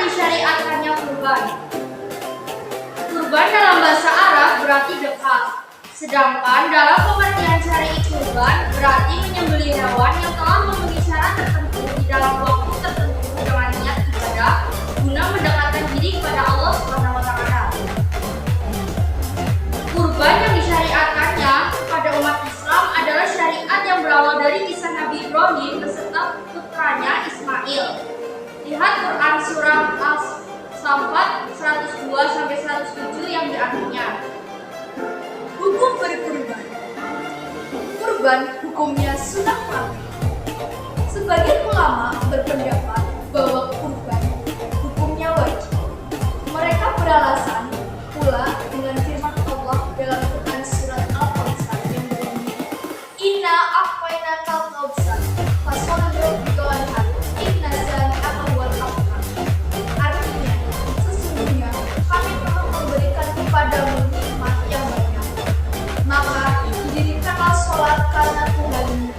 disyariatkannya kurban. Kurban dalam bahasa Arab berarti dekat. Sedangkan dalam pengertian syar'i kurban berarti menyembelih hewan yang telah memenuhi syarat tertentu di dalam waktu tertentu dengan niat ibadah guna mendekatkan diri kepada Allah Subhanahu wa taala. Kurban yang disyariatkannya kepada umat Islam adalah syariat yang berawal dari kisah Nabi Ibrahim beserta putranya Ismail. Lihat Quran surah As-Saffat 102-107 yang diartinya. Hukum berkurban. Kurban hukumnya sunnah mati. Sebagian ulama berpendapat bahwa kurban hukumnya wajib. Mereka beralasan pula dengan firman Allah dalam Quran surat Al-Kautsar yang berbunyi, Inna a'tainakal kautsar fasholli liwanhar inna dzalika huwal abtar. Artinya, sesungguhnya kami telah memberikan kepadamu nikmat yang banyak. Maka didirikanlah sholat karena Tuhanmu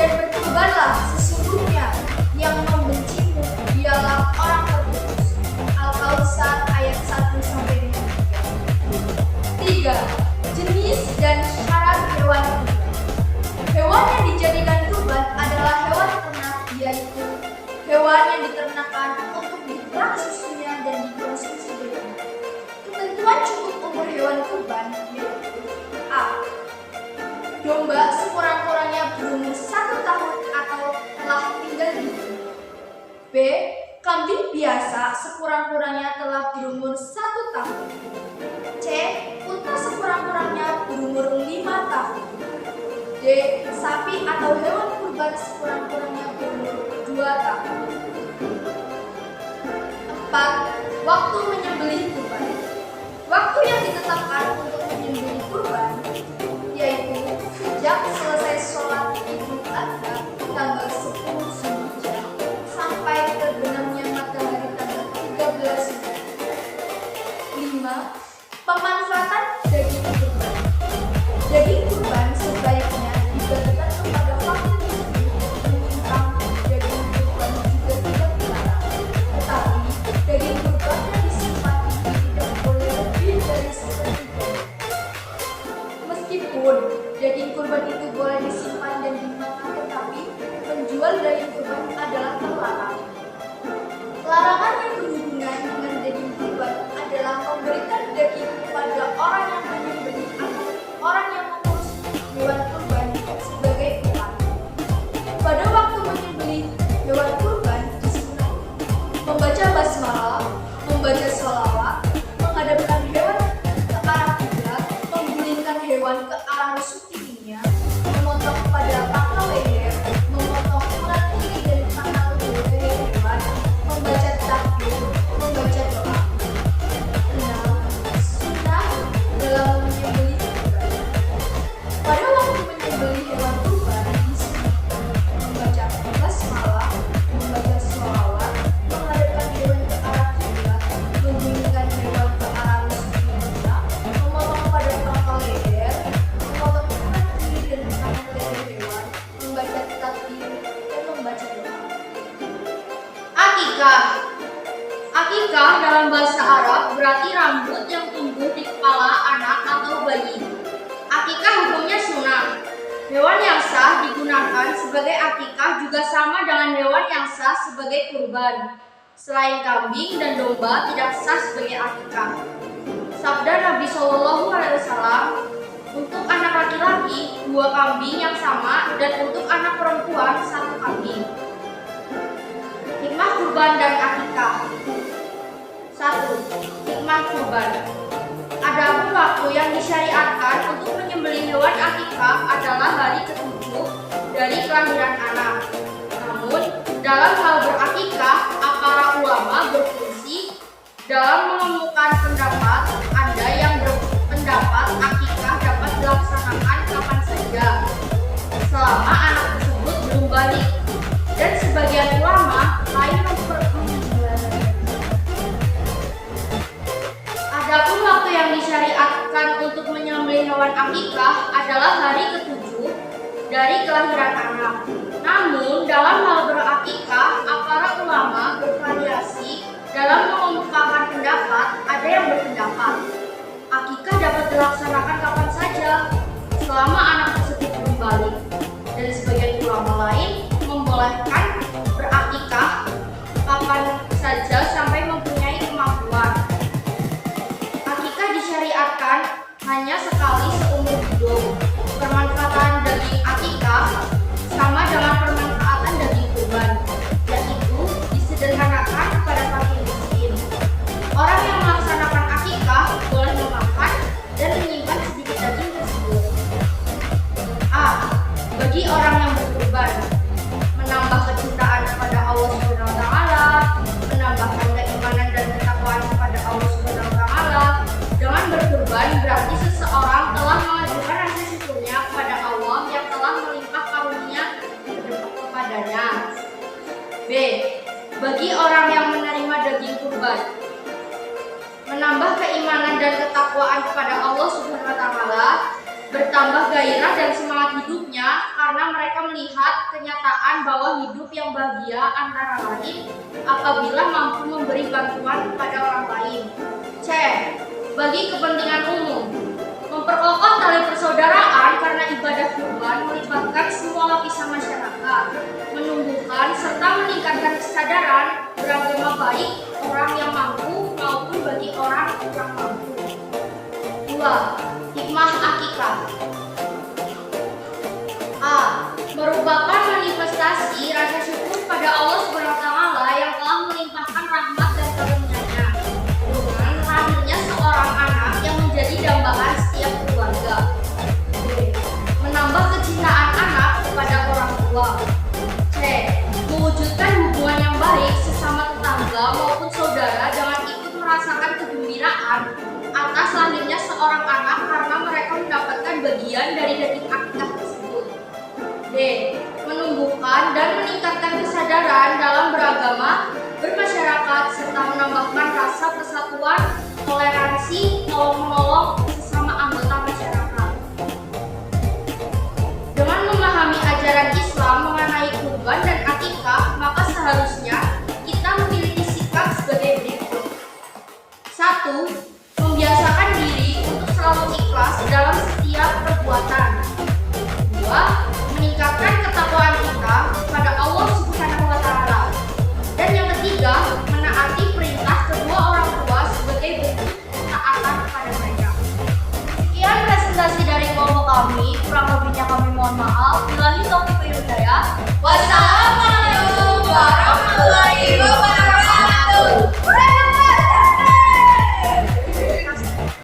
dan berkurbanlah, sesungguhnya yang membencimu dialah orang terputus. Al-Kautsar ayat 1-3. 3. Jenis dan syarat hewan kurban. Hewan yang dijadikan kurban adalah hewan ternak, yaitu hewan yang diternakan untuk diperah susunya dan dikonsumsi berikut. Ketentuan cukup umur hewan kurban yaitu A. Domba sekurang-kurangnya berumur 1 tahun atau telah tinggal hidup. B. Kambing biasa sekurang-kurangnya telah berumur 1 tahun. C. Unta sekurang-kurangnya berumur 5 tahun. D. Sapi atau hewan kurban sekurang-kurangnya berumur 2 tahun. 4. Waktu menyembelih kurban. Waktu yang ditetapkan untuk menyembelih kurban yaitu sejak selesai sholat Idul Adha tanggal 10 Zulhijjah sampai terbenamnya matahari tanggal 13 Zulhijjah. 5. Pemanfaatan daging kurban. Daging kurban sebaiknya dibagikan kepada fakir miskin, menyimpang daging kurban juga tidak dilarang. Tetapi daging kurban yang disimpan tidak boleh lebih dari sepertiga. Meskipun daging kurban itu boleh disimpan dan dimakan, tetapi penjual daging kurban adalah terlarang. Larangan yang berhubungan dengan daging kurban adalah memberikan daging kepada orang yang menyembelih atau orang yang mengurus hewan kurban sebagai upah. Pada waktu menyembelih hewan kurban disunahkan membaca basmalah, membaca sholawat, menghadapkan hewan ke arah kiblat, menggulingkan hewan ke arah rusuk giginya, memotong pada pangkal leher, memotong urat kiri dari pangkal leher hewan, membaca takbir, membaca doa. 6. Sunnah dalam menyembelih kurban. Pada waktu menyembelih hewan kurban disunahkan membaca basmalah, membaca sholawat, menghadapkan hewan ke arah kiblat, menggulingkan hewan ke arah rusuk giginya, memotong pada pangkal leher, memotong urat kiri dari pangkal leher hewan, membaca takbir dan membaca doa. Akikah. Akikah dalam bahasa Arab berarti rambut yang tumbuh di kepala anak atau bayi. Akikah hukumnya sunnah. Hewan yang sah digunakan sebagai akikah juga sama dengan hewan yang sah sebagai kurban. Selain kambing dan domba tidak sah sebagai akikah. Sabda Nabi SAW, untuk anak laki-laki 2 kambing yang sama dan untuk anak perempuan 1 kambing. Hikmah kurban dan akikah. 1. Hikmah kurban. Adapun waktu yang disyariatkan untuk menyembelih hewan akikah adalah hari ke-7 dari kelahiran anak. Namun, dalam hal berakikah, para ulama berfungsi dalam menemukan pendapat. Ada yang berpendapat akikah dapat dilaksanakan kapan saja, selama anak tersebut belum balik. Dan sebagian ulama lain Adapun waktu yang disyariatkan untuk menyembelih hewan akikah adalah hari ke-7 dari kelahiran anak. Namun dalam hal berakikah, para ulama bervariasi dalam dilaksanakan kapan saja selama anak tersebut belum balik. Dan sebagian ulama lain membolehkan berakikah kapan saja sampai mempunyai kemampuan. Akikah disyariatkan hanya sekali seumur hidup. Pemanfaatan daging akikah sama dengan pemanfaatan daging kurban, yaitu disederhanakan kepada fakir miskin. Orang yang melaksanakan akikah boleh memakan dan menyimpan sedikit daging tersebut. A. Bagi orang yang berkurban, menambah kecintaan kepada Allah Subhanahu wa taala, menambahkan keimanan dan ketakwaan kepada Allah Subhanahu wa taala. Dengan berkurban berarti seseorang telah mengajukan rasa syukurnya kepada Allah yang telah melimpah karunia kepadanya. B. Bagi orang yang menerima daging kurban, menambah keimanan dan ketakwaan kepada Allah Subhanahu wa taala, bertambah gairah dan semangat hidupnya karena mereka melihat kenyataan bahwa hidup yang bahagia antara lain apabila mampu memberi bantuan kepada orang lain. C. Bagi kepentingan umum, memperkokoh tali persaudaraan karena ibadah kurban melibatkan semua lapisan masyarakat, menumbuhkan serta meningkatkan kesadaran beragama baik orang yang mampu maupun bagi orang kurang mampu. 2. Hikmah akikah. A. Merupakan manifestasi rasa syukur pada Allah Subhanahu wa taala yang telah melimpahkan rahmat dan karunia-Nya dengan lahirnya seorang anak yang menjadi dambaan setiap keluarga. B. Menambah kecintaan anak kepada orang tua. C. Mewujudkan hubungan yang baik sesama tetangga maupun saudara dengan ikut merasakan kegembiraan atas lahirnya seorang anak karena mereka mendapatkan bagian dari daging akikah tersebut. D. Menumbuhkan dan meningkatkan kesadaran dalam beragama, bermasyarakat, serta menambahkan rasa persatuan, toleransi, tolong-menolong sesama anggota masyarakat. Dengan memahami ajaran Islam mengenai kurban dan akikah, maka seharusnya kita memiliki sikap sebagai berikut. 1. Membiasakan diri untuk selalu ikhlas dalam setiap perbuatan. 2. Meningkatkan ketakwaan kita kepada Allah Subhanahu wa taala. Dan yang ketiga, menaati perintah kedua orang tua sebagai bentuk ketaatan kepada mereka. Sekian presentasi dari kelompok kami, kurang lebihnya kami mohon maaf. Billahi taufiq wal hidayah. Wassalamualaikum warahmatullahi